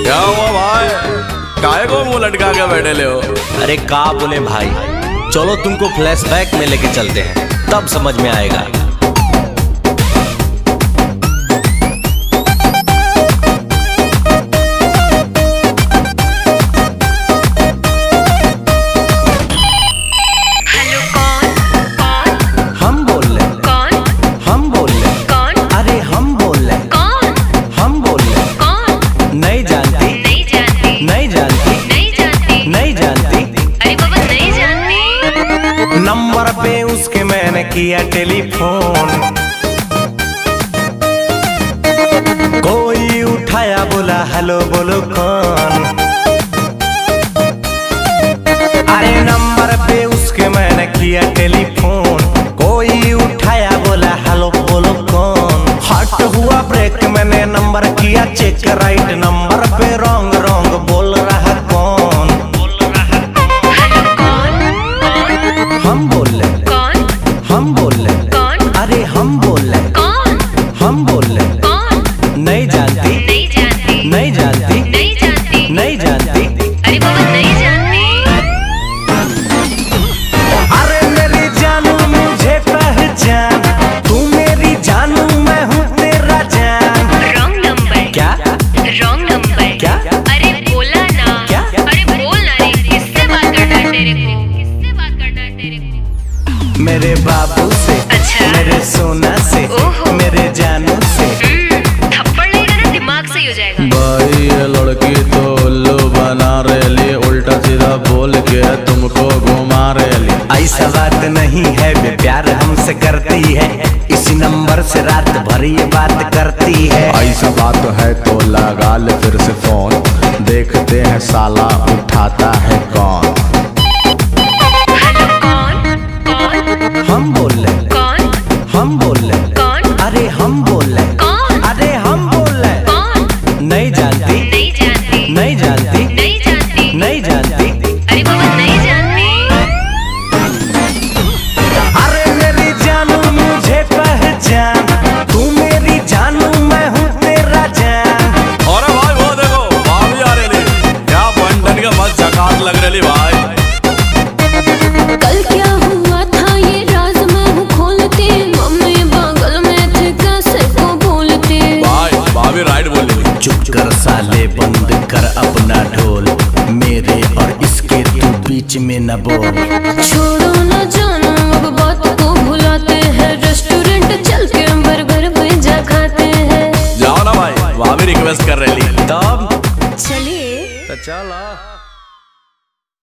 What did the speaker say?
क्या हुआ भाई, काहे को मुंह लटका के बैठे ले हो? अरे का बोले भाई, चलो तुमको फ्लैशबैक में लेके चलते हैं, तब समझ में आएगा। नंबर पे उसके मैंने किया टेलीफोन, कोई उठाया बोला हेलो बोलो कौन। अरे नंबर पे उसके मैंने किया टेलीफोन, कोई उठाया बोला हेलो बोलो कौन। हट हुआ ब्रेक, मैंने नंबर किया चेक, राइट नंबर पे रॉन्ग रॉन्ग बोल रहा कौन। हम बोल रहे कौन, हम बोल रहे कौन, अरे हम बोल रहे कौन, हम बोल रहे कौन। नहीं जानती, नहीं जानती, नहीं जानती, नहीं जानती, नहीं जानती, अरे बाबा नहीं जानती। अरे मेरी जानू मुझे पहचान, तू मेरी जानू मैं हूँ तेरा जान। Wrong number. क्या रॉन्ग नंबर? क्या अरे बोला ना, क्या अरे बोल ना रे, किससे बात करना है तेरे को, किससे बात करना है तेरे को? मेरे बाबू से, अच्छा। मेरे सोना से, मेरे जानू से। थप्पड़ लगेगा ना दिमाग से ही हो जाएगा। भाई ये लड़की तो उल्लू बना रही, उल्टा सीधा बोल के तुमको घुमा रही। ऐसा बात नहीं है, वे प्यार हमसे करती है, इसी नंबर से रात भर ये बात करती है। ऐसा बात है तो लगा ले फिर से फोन, देखते हैं साला उठाता है कौन। हम बोल रहे कौन, हम बोल रहे कौन, अरे हम बोल रहे कौन, अरे हम बोल रहे कौन। नहीं जानती, नहीं जानती, नहीं जानती, नहीं जानती, नहीं जानती, अरे बाबा नहीं जानती। अरे मेरी जानू मुझे पहचान, तू मेरी जानू मैं हूँ तेरा जान। अरे भाई वो देखो भाभी आ रही, क्या बंधन का मस्त झकास लग रही भाई। कल क्या हुआ था ये राज मैं हूँ खोलती, मम्मी बगल में थे कैसे को बोलती। भाई भाभी राइट बोल रही। चुप कर साले, बंद कर अपना ढोल, मेरे और इसके तू बीच में न बोल। छोड़ो न जानो अब बात को भुलाते हैं, रेस्टोरेंट चल के बर्गर पिज्जा खाते हैं। जाओ ना भाई, भाभी रिक्वेस्ट कर रही। तब चलिए तो चलो।